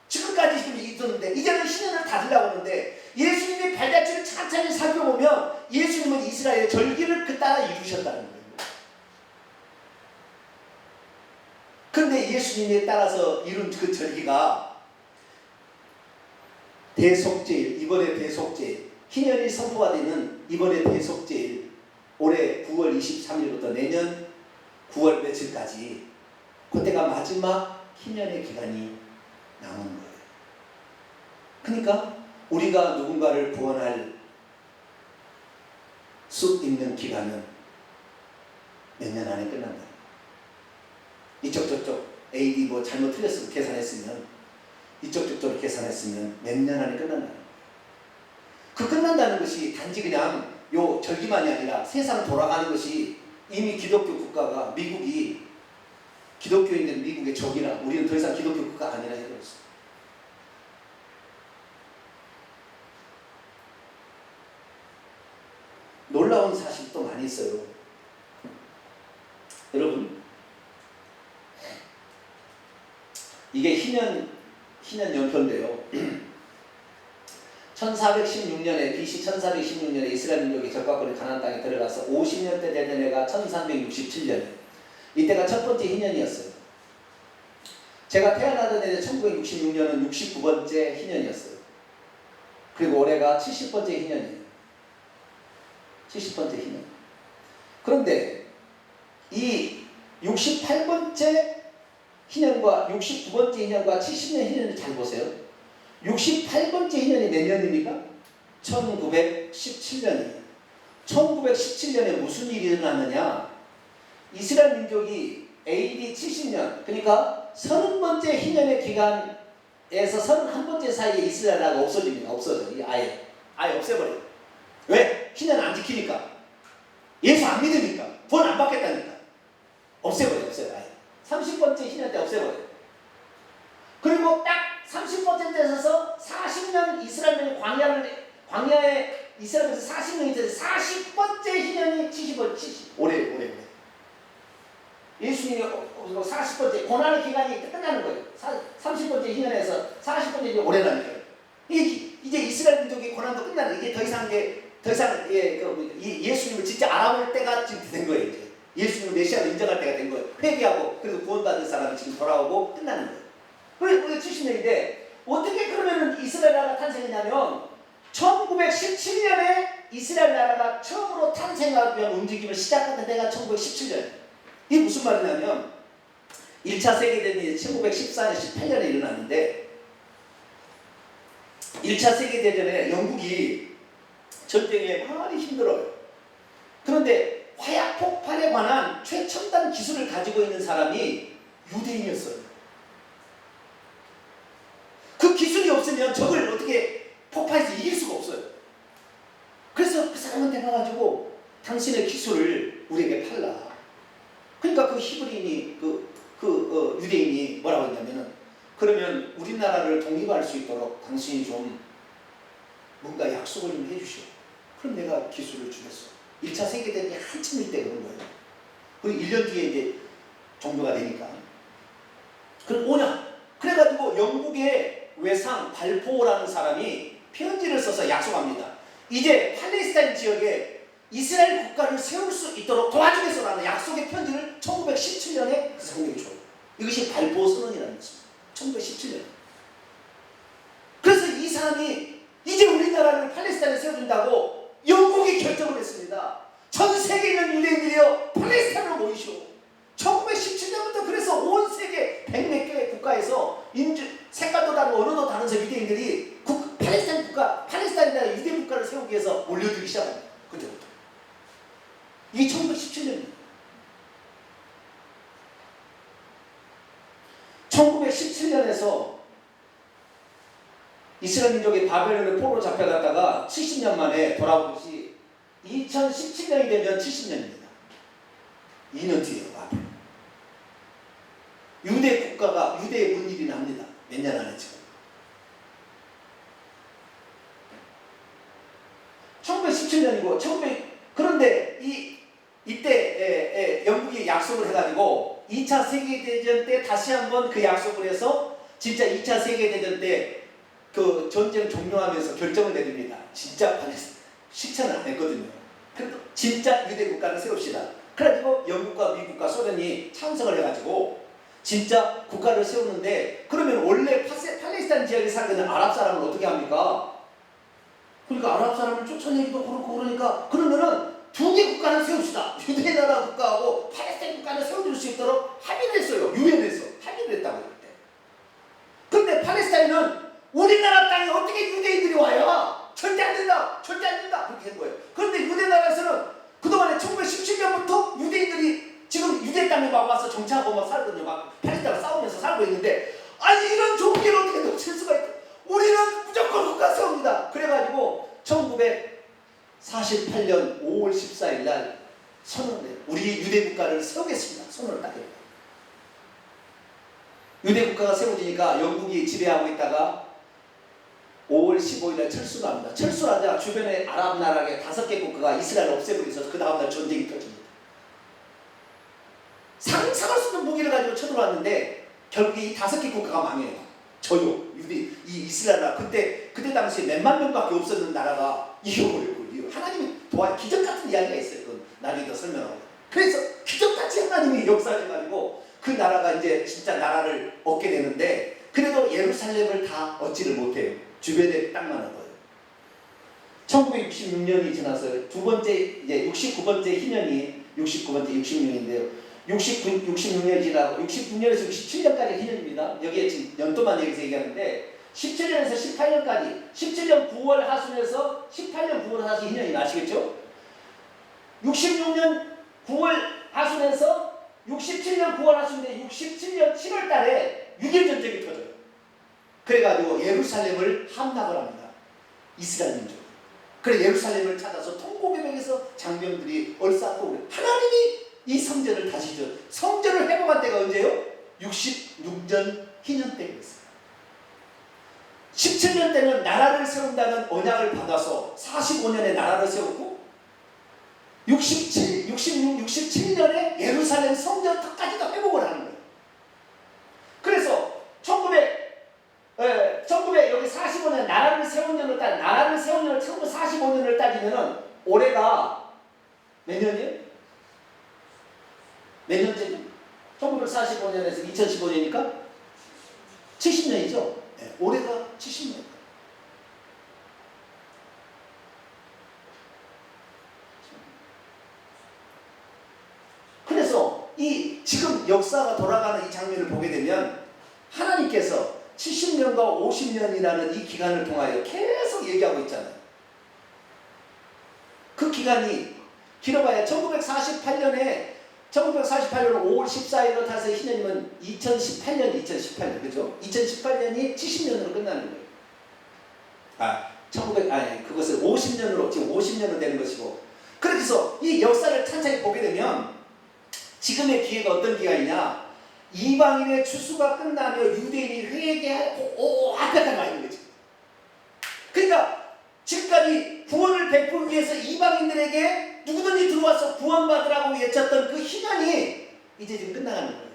지금까지 지금 있었는데 이제는 희년을 닫으려고 하는데 예수님의 발자취를 천천히 살펴보면 예수님은 이스라엘의 절기를 그 따라 이루셨다는 거예요. 그런데 예수님에 따라서 이룬 그 절기가 대속죄일, 이번에 대속죄일, 희년이 선포가 되는 이번에 대속죄일, 올해 9월 23일부터 내년 9월 며칠까지 그때가 마지막 희년의 기간이 남은 거예요. 그러니까 우리가 누군가를 구원할 수 있는 기간은 몇 년 안에 끝난다. 이쪽 저쪽 AD 뭐 잘못 틀렸으면 계산했으면 이쪽 저쪽으로 계산했으면 몇 년 안에 끝난다는 거예요. 그 끝난다는 것이 단지 그냥 요 절기만이 아니라 세상 돌아가는 것이 이미 기독교 국가가 미국이 기독교인들 미국의 적이라 우리는 더 이상 기독교 국가 아니라 해버렸어요. 놀라운 사실도 많이 있어요. 여러분 이게 희년 연표인데요. 1416년에 BC 1416년에 이스라엘 민족이 적과권의 가나안 땅에 들어가서 50년대 되는 해가 1367년. 이때가 첫 번째 희년이었어요. 제가 태어나던 해 1966년은 69번째 희년이었어요. 그리고 올해가 70번째 희년이에요. 70번째 희년. 그런데 이 68번째 희년과 69번째 희년과 70년 희년을 잘 보세요. 68번째 희년이 몇 년입니까? 1917년이에요. 1917년에 무슨 일이 일어났느냐? 이스라엘 민족이 AD 70년, 그러니까 30번째 희년의 기간에서 31번째 사이에 이스라엘 나라가 없어집니다. 없어져요. 아예 없애버려요. 왜? 희년 안 지키니까. 예수 안 믿으니까. 돈 안 받겠다니까. 없애버려요. 아예. 30번째 희년 때 없애버려요. 그리고 딱 30번째 때 서서 40년 이스라엘 광야에 이스라엘에서 40년이 돼서 40번째 희년이 70. 올해. 예수님이 40번째 고난의 기간이 끝나는 거예요. 30번째 희년에서 40번째 희년이 올해라는 거예요. 이제 이스라엘 민족의 고난도 끝나는 이게 더 이상 예수님을 진짜 알아볼 때가 지금 된 거예요. 이제. 예수님을 메시아로 인정할 때가 된 거예요. 회개하고 그리고 구원받은 사람이 지금 돌아오고 끝나는 거예요. 그게 70년인데 어떻게 그러면 이스라엘 나라가 탄생했냐면 1917년에 이스라엘 나라가 처음으로 탄생하기 위한 움직임을 시작한 데가 1917년. 이게 무슨 말이냐면 1차 세계대전이 1914년, 18년에 일어났는데 1차 세계대전에 영국이 전쟁에 많이 힘들어요. 그런데 화약 폭발에 관한 최첨단 기술을 가지고 있는 사람이 유대인이었어요. 그 기술이 없으면 적을 어떻게 폭파해서 이길 수가 없어요. 그래서 그 사람한테 가가지고 당신의 기술을 우리에게 팔라. 그러니까 그 히브리인이 유대인이 뭐라고 했냐면은 그러면 우리나라를 독립할 수 있도록 당신이 좀 뭔가 약속을 좀 해주시오. 그럼 내가 기술을 주겠어. 1차 세계대전이 한참일 때 그런 거예요. 그리고 1년 뒤에 이제 종료가 되니까. 그럼 5년. 그래가지고 영국의 외상 발포라는 사람이 편지를 써서 약속합니다. 이제 팔레스타인 지역에 이스라엘 국가를 세울 수 있도록 도와주겠소라는 약속의 편지를 1917년에 성경이 줘요. 이것이 발포 선언이라는 것입니다. 1917년. 그래서 이 사람이 이제 우리나라를 팔레스타인에 세워준다고 영국이 결정을 했습니다. 어디에 있는 유대인들이요? 팔레스타인으로 모이시오. 1917년부터 그래서 온 세계 100몇 개의 국가에서 색깔도 다르고 언어도 다른 유대인들이 팔레스타인 국가, 팔레스타인이나 유대 국가를 세우기 위해서 몰려들기 시작합니다. 그때부터. 이게 1917년입니다. 1917년에서 이스라엘 민족이 바벨론의 포로로 잡혀갔다가 70년 만에 돌아온 것이 2017년이 되면 70년입니다. 2년 뒤에요. 바벨론. 유대 국가가 유대의 문일이 납니다. 몇 년 안에 지금. 1917년이고 그런데 이때 영국이 약속을 해가지고 2차 세계대전 때 다시 한번 그 약속을 해서 진짜 2차 세계대전 때 그 전쟁 종료하면서 결정을 내립니다. 진짜 실천을 안 했거든요. 그래도 진짜 유대 국가를 세웁시다. 그래가지고 영국과 미국과 소련이 참석을 해가지고 진짜 국가를 세우는데, 그러면 원래 팔레스타인 지역에 살고 있는 아랍 사람은 어떻게 합니까? 그러니까 아랍 사람을 쫓아내기도 그렇고, 그러니까 그러면은 두 개 국가를 세웁시다. 유대 나라 국가하고 팔레스타인 국가를 세워줄 수 있도록 합의를 했어요. 유엔에서 합의를 했다고 그때. 그런데 팔레스타인은 우리나라 땅에 어떻게 유대인들이 와요? 절대 안 된다. 절대 안 된다. 그렇게 한 거예요. 그런데 유대 나라에서는 그동안에 1917년부터 유대인들이 지금 유대 땅에 막 와서 정착하고 막 살거든요. 막 팔레스타인과 싸우면서 살고 있는데, 아니 이런 좋은 일 어떻게 놓칠 수가 있다. 우리는 무조건 국가 세웁니다. 그래가지고 1948년 5월 14일 날 선언을, 우리 유대 국가를 세우겠습니다. 선언을 딱 해요. 유대 국가가 세워지니까 영국이 지배하고 있다가 5월 15일 날 철수를 합니다. 철수를 하자 주변의 아랍 나라의 5개 국가가 이스라엘을 없애버리고 있어서 그 다음날 전쟁이 터집니다. 상상할 수 없는 무기를 가지고 쳐들어왔는데 결국에 이 5개 국가가 망해요. 저요. 이 이스라엘 나라. 그때 당시에 몇만 명밖에 없었는 나라가 이겨버렸고, 하나님이 기적 같은 이야기가 있어요. 그건 나중에 더 설명하고. 그래서 기적같이 하나님이 역사해가지고 그 나라가 이제 진짜 나라를 얻게 되는데, 그래도 예루살렘을 다 얻지를 못해요. 주변에 땅만 얻어요. 1966년이 지나서 두 번째, 이제 69번째 희년이 66년인데요. 66년이 지나고 66년에서 67년까지 희년입니다. 여기에 지금 연도만 여기서 얘기하는데 17년에서 18년까지 17년 9월 하순에서 18년 9월 하순 희년이 아시겠죠? 66년 9월 하순에서 67년 9월 하순인데 67년 7월 달에 6.1 전쟁이 터져요. 그래가지고 예루살렘을 함락을 합니다. 이스라엘 민족. 그래 예루살렘을 찾아서 통곡의벽에서 장병들이 얼싸고 그래. 하나님이 이 성전을 다시 성전을 회복한 때가 언제요? 66년 희년 때였어요. 17년 때는 나라를 세운다는 언약을 받아서 45년에 나라를 세웠고 67년에 예루살렘 성전까지도 회복을 하는 거예요. 그래서 1945년 나라를 세운 년을 1945년을 따지면은 올해가 몇 년이에요? 몇 년째죠? 1945년에서 2015년이니까 70년이죠? 네, 올해가 70년. 그래서 이 지금 역사가 돌아가는 이 장면을 보게 되면 하나님께서 70년과 50년이라는 이 기간을 통하여 계속 얘기하고 있잖아요. 그 기간이 길어봐야 1948년 5월 14일로 타서 희년이면 2018년, 그죠? 2018년이 70년으로 끝나는 거예요. 그것을 50년으로, 지금 50년으로 되는 것이고. 그래서 이 역사를 찬찬히 보게 되면 지금의 기회가 어떤 기간이냐? 이방인의 추수가 끝나며 유대인이 회개하고 앞에까지 와 있는 거지. 그러니까 지금까지 구원을 베풀기 위해서 이방인들에게 누구든지 들어와서 구원받으라고 외쳤던 그 희년이 이제 지금 끝나가는 거예요.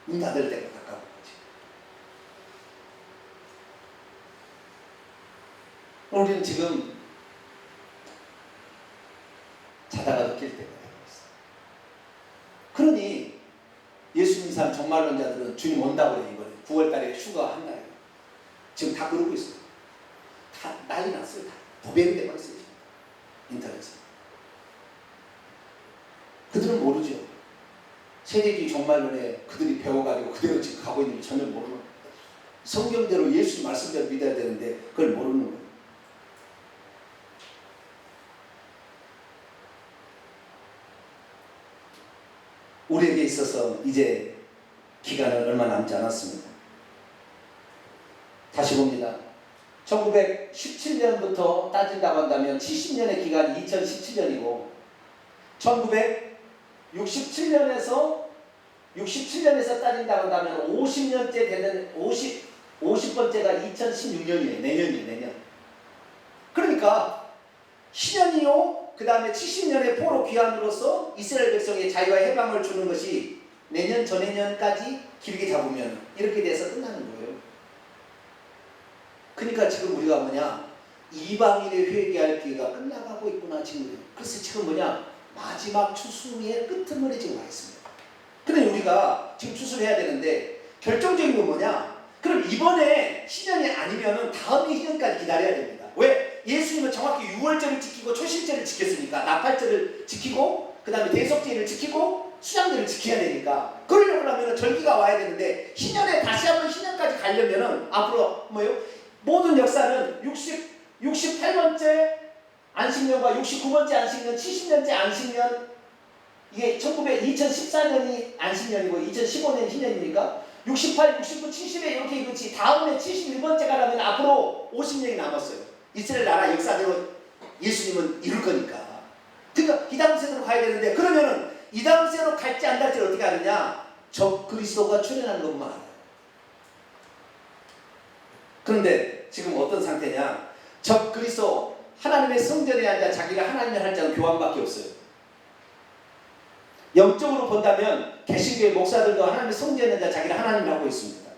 문 닫을 때가 가까운 거지. 우리는 지금 자다가도 깰 때가 되고 있어요. 그러니 예수 믿는 사람 정말론자들은 주님 온다고 그래요. 이번에 9월달에 휴가 한다요. 지금 다 그러고 있어요. 다 난리 났어요. 다 도배되고 있어요. 인터넷에. 그들은 모르죠. 세대주의 종말론에 그들이 배워가지고 그대로 지금 가고 있는 걸 전혀 모르는 거예요. 성경대로 예수 말씀대로 믿어야 되는데 그걸 모르는 거예요. 우리에게 있어서 이제 기간은 얼마 남지 않았습니다. 다시 봅니다. 1917년부터 따진다고 한다면 70년의 기간이 2017년이고 1967년에서 따진다고 한다면 50년째 되는 50번째가 2016년이에요. 내년. 그러니까 희년이요. 그 다음에 70년의 포로 귀환으로서 이스라엘 백성의 자유와 해방을 주는 것이 내년 전내년까지 길게 잡으면 이렇게 돼서 끝나는 거예요. 그러니까 지금 우리가 뭐냐, 이방인의 회개할 기회가 끝나가고 있구나 지금. 그래서 지금 뭐냐, 마지막 추수의 끄트머리 지금 와 있습니다. 그런데 우리가 지금 추수를 해야 되는데 결정적인 건 뭐냐? 그럼 이번에 희년이 아니면은 다음 희년까지 기다려야 됩니다. 왜? 예수님은 정확히 유월절을 지키고 초실절을 지켰으니까, 나팔절을 지키고 그 다음에 대속제를 지키고 수장절을 지켜야 되니까. 그러려고 하면 절기가 와야 되는데 희년에 다시 한번 희년까지 가려면은 앞으로 뭐예요? 모든 역사는 68번째 안식년과 69번째 안식년, 70년째 안식년, 이게 2014년이 안식년이고 2015년 희년이니까 68, 69, 70에 이렇게 이렇지. 다음에 71번째가 라면 앞으로 50년이 남았어요. 이스라엘 나라 역사대로 예수님은 이룰 거니까. 그러니까 이 다음 세대로 가야 되는데, 그러면은 이 다음 세대로 갈지 안 갈지 어떻게 하느냐? 적 그리스도가 출현하는 것만 알아요. 그런데 지금 어떤 상태냐? 적 그리스도, 하나님의 성전에 앉아 자기가 하나님을 할 자는 교황밖에 없어요. 영적으로 본다면 개신교의 목사들도 하나님의 성전에 앉아 자기를 하나님을 하고 있습니다.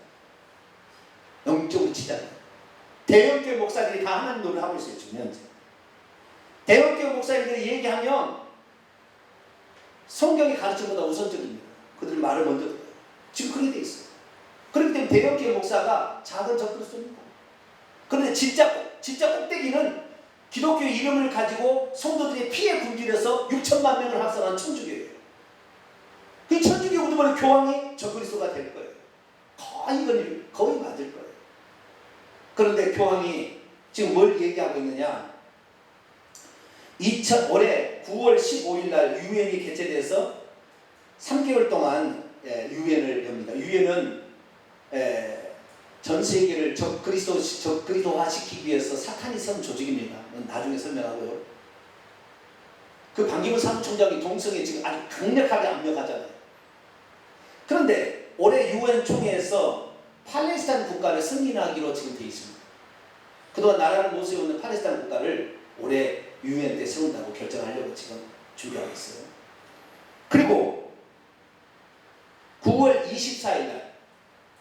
영적으로 치잖아요. 대형교회 목사들이 다 하나님 노릇을 하고 있어요. 지금 현재. 대형교회 목사님들이 얘기하면 성경의 가르침보다 우선적입니다. 그들 말을 먼저 들어요. 지금 그렇게 돼 있어요. 그렇기 때문에 대형교회 목사가 작은 적그리스도입니다. 그런데 진짜 꼭대기는 기독교 이름을 가지고 성도들의 피에 굶주려서 6천만 명을 확산한 천주교예요. 그 천주교 우두머리 교황이 적그리스도가 될 거예요. 거의 맞을 거예요. 그런데 교황이 지금 뭘 얘기하고 있느냐? 올해 9월 15일 날 유엔이 개최돼서 3개월 동안 유엔을 엽니다. 유엔은 전 세계를 적그리스도화 시키기 위해서 사탄이 세운 조직입니다. 나중에 설명하고요. 그 반기문 사무총장이 동성애 지금 아주 강력하게 압력하잖아요. 그런데 올해 유엔 총회에서 팔레스타인 국가를 승인하기로 지금 되어 있습니다. 그동안 나라를 못 세우는 팔레스타인 국가를 올해 유엔 때 세운다고 결정하려고 지금 준비하고 있어요. 그리고 9월 24일 날,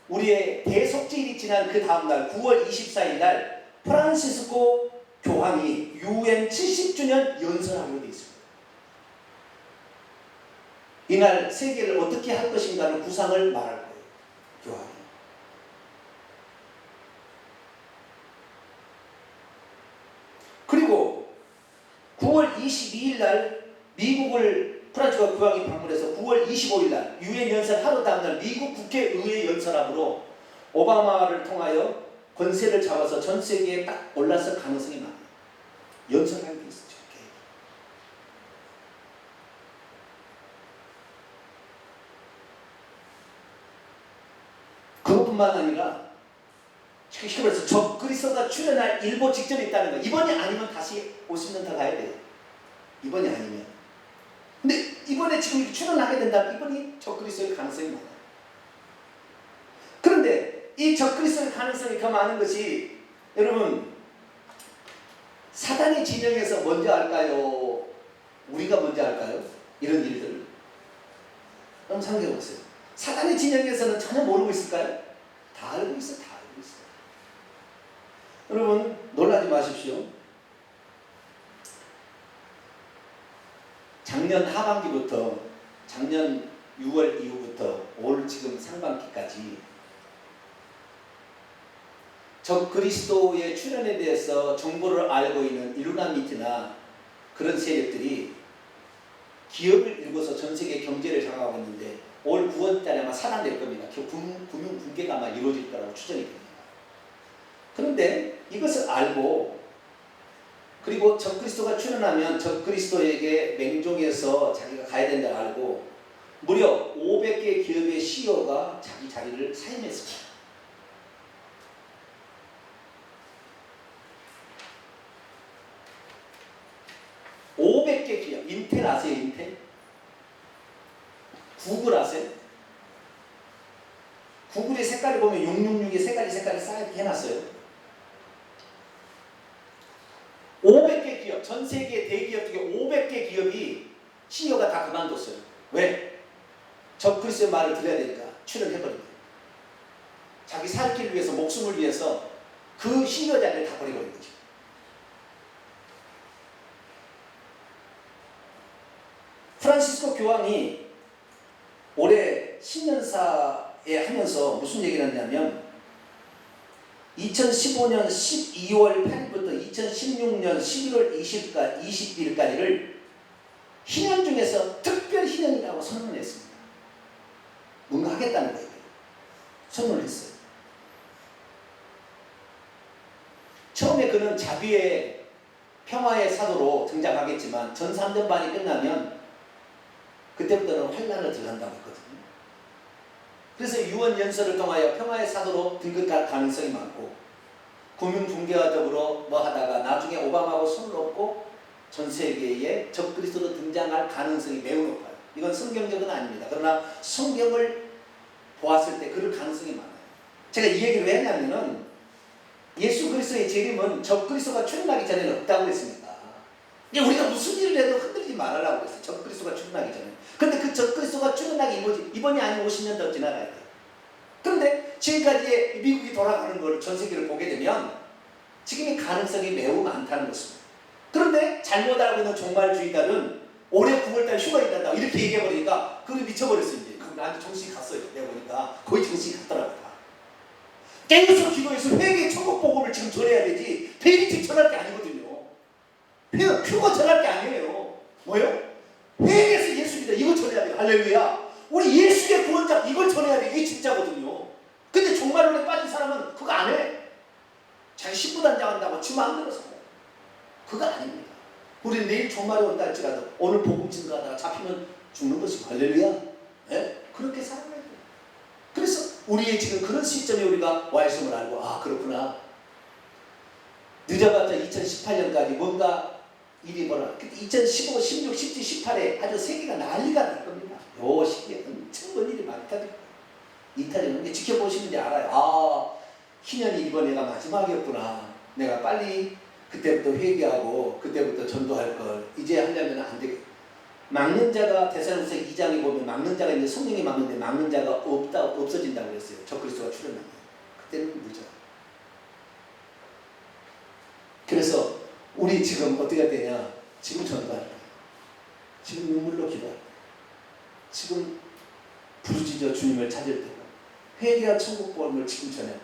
우리의 대속제일이 지난 그 다음날 9월 24일 날 프란시스코 교황이 유엔 70주년 연설하기로 되어 있습니다. 이날 세계를 어떻게 할 것인가를 구상을 말할 거예요. 교황이. 그리고 9월 22일 날 미국을 프란시스코 교황이 방문해서 9월 25일 날 유엔 연설 하루 다음날 미국 국회의회 연설함으로 오바마를 통하여 권세를 잡아서 전 세계에 딱 올랐을 가능성이 많아요. 연설하게 돼 있었죠. 그것뿐만 아니라 쉽게 말해서 적그리스도가 출현할 일보 직전에 있다는 거예요. 이번이 아니면 다시 50년 더 가야 돼요. 이번이 아니면. 근데 이번에 지금 출현하게 된다면 이번이 적그리스도의 가능성이 많아요. 그런데 이 적그리스도의 가능성이 더 많은 것이, 여러분, 사단의 진영에서 먼저 할까요? 우리가 먼저 할까요? 이런 일들을. 한번 생각해 보세요. 사단의 진영에서는 전혀 모르고 있을까요? 다 알고 있어요. 다 알고 있어요. 여러분, 놀라지 마십시오. 작년 하반기부터, 작년 6월 이후부터 올 지금 상반기까지 적 그리스도의 출현에 대해서 정보를 알고 있는 일루나미티나 그런 세력들이 기업을 일궈서 전 세계 경제를 장악하고 있는데 올 9월 달에 아마 사단될 겁니다. 금융 붕괴가 아마 이루어질 거라고 추정이 됩니다. 그런데 이것을 알고 그리고 적그리스도가 출현하면 적그리스도에게 맹종해서 자기가 가야 된다고 알고 무려 500개 기업의 CEO가 자기 자리를 사임했습니다. 500개 기업. 인텔 아세요? 인텔? 구글 아세요? 구글의 색깔을 보면 666의 색깔이 쌓이게 해놨어요. 500개 기업, 전 세계 대기업 중에 500개 기업이 CEO가 다 그만뒀어요. 왜? 적그리스도의 말을 들어야 되니까 출연해버린 거예요. 자기 살 길을 위해서, 목숨을 위해서 그 CEO 자리를 다 버려버린 거죠. 프란시스코 교황이 올해 신년사에 하면서 무슨 얘기를 했냐면 2015년 12월 8일부터 2016년 11월 20일까지를 희년 중에서 특별 희년이라고 선언을 했습니다. 뭔가 하겠다는 거예요. 선언을 했어요. 처음에 그는 자비의 평화의 사도로 등장하겠지만 전 3년반이 끝나면 그때부터는 환란을 들어간다고 했거든요. 그래서 유언 연설을 통하여 평화의 사도로 등극할 가능성이 많고 금융 붕괴와 더불어 뭐 하다가 나중에 오바마하고 손을 놓고 전 세계에 적그리스도로 등장할 가능성이 매우 높아요. 이건 성경적은 아닙니다. 그러나 성경을 보았을 때 그럴 가능성이 많아요. 제가 이 얘기를 왜 했냐면은 예수 그리스도의 재림은 적그리스도가 출현하기 전에는 없다고 했습니다. 우리가 무슨 일을 해도 흔들리지 말라고 했어요. 적그리스도가 출현하기 전에. 그런데 그 적그리스도가 출현하기 이번이 아니면 50년 더 지나가야 돼요. 그런데 지금까지의 미국이 돌아가는 걸 전 세계를 보게 되면 지금의 가능성이 매우 많다는 것입니다. 그런데 잘못 알고 있는 종말주의자는 올해 9월달 휴가 있단다 이렇게 얘기해버리니까 그걸 미쳐버렸어요. 이제. 그럼 나한테 정신이 갔어요. 내가 보니까 거의 정신이 갔더라고요. 깨어서 기도해서 회개의 천국 복음을 지금 전해야 되지 베리틱 전할 게 아니거든요. 큐가 전할 게 아니에요. 뭐요? 회개해서 예수 믿어 이거 전해야 돼요. 할렐루야. 우리 예수의 구원자 이걸 전해야 돼. 이게 진짜거든요. 근데 종말론에 빠진 사람은 그거 안 해. 자기 신부단장한다고 지 마음대로서 그거 아닙니다. 우리는 내일 종말이 온다 할지라도 오늘 복음 증거하다가 잡히면 죽는 것이고 할렐루야. 네? 그렇게 살아가야 돼요. 그래서 우리의 지금 그런 시점에 우리가 와 있음을 알고 아 그렇구나. 늦어봤자 2018년까지 뭔가 일이 뭐라 2015, 16, 17, 18에 아주 세계가 난리가 날 겁니다. 요 시기에 엄청 뭔 일이 많다니까. 이탈리아는 지켜보시면 이제 알아요. 아 희년이 이번 해가 마지막이었구나. 내가 빨리 그때부터 회개하고 그때부터 전도할 걸 이제 하려면 안 되겠다. 막는 자가 데살로니가서 2장에 보면 막는 자가 이제 성령이 막는데 막는 자가 없어진다고 그랬어요. 적그리스도가 출현하면 그때는 늦어. 그래서 우리 지금 어떻게 해야 되냐? 지금 전도할 거야. 지금 눈물로 기도할 거야. 지금 부르짖어 주님을 찾을 때고 회개와 천국 복음을 지금 전해야 돼.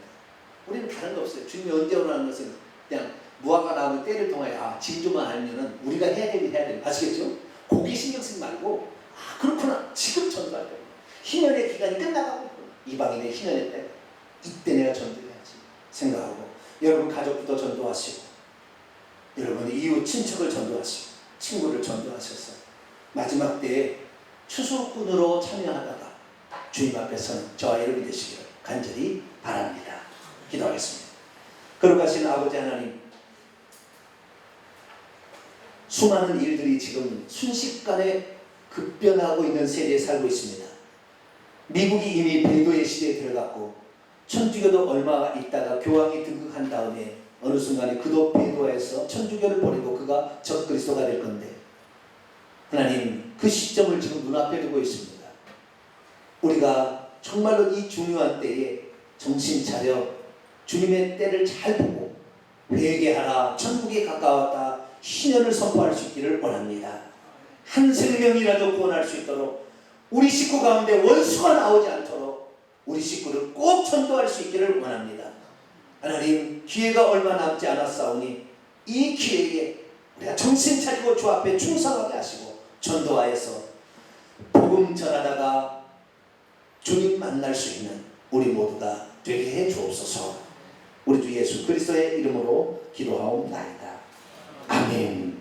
우리는 다른 거 없어요. 주님이 언제 오라는 것은 그냥 무화과 나오는 때를 통하여 아 징조만 알면은 우리가 해야 되긴 해야 돼. 아시겠죠? 고기 신경 쓰지 말고 아 그렇구나. 지금 전도할 거야. 희년의 기간이 끝나가고 있구나. 이방인의 희년의 때 이때 내가 전도해야지 생각하고 여러분 가족부터 전도하시고 여러분 이웃 친척을 전도하시고 친구를 전도하셔서 마지막 때에 추수꾼으로 참여하다가 주님 앞에 서는 저와 여러분이 되시기를 간절히 바랍니다. 기도하겠습니다. 거룩하신 아버지 하나님, 수많은 일들이 지금 순식간에 급변하고 있는 세대에 살고 있습니다. 미국이 이미 배도의 시대에 들어갔고 천주교도 얼마 있다가 교황이 등극한 다음에 어느 순간에 그도 배도해서 천주교를 버리고 그가 적그리스도가 될 건데 하나님 그 시점을 지금 눈앞에 두고 있습니다. 우리가 정말로 이 중요한 때에 정신 차려 주님의 때를 잘 보고 회개하라 천국이 가까웠다 희년을 선포할 수 있기를 원합니다. 한 생명이라도 구원할 수 있도록 우리 식구 가운데 원수가 나오지 않도록 우리 식구를 꼭 전도할 수 있기를 원합니다. 하나님 기회가 얼마 남지 않았사오니 이 기회에 우리가 정신 차리고 주 앞에 충성하게 하시고 전도하여서 복음 전하다가 주님 만날 수 있는 우리 모두가 되게 해 주옵소서. 우리 주 예수 그리스도의 이름으로 기도하옵나이다. 아멘.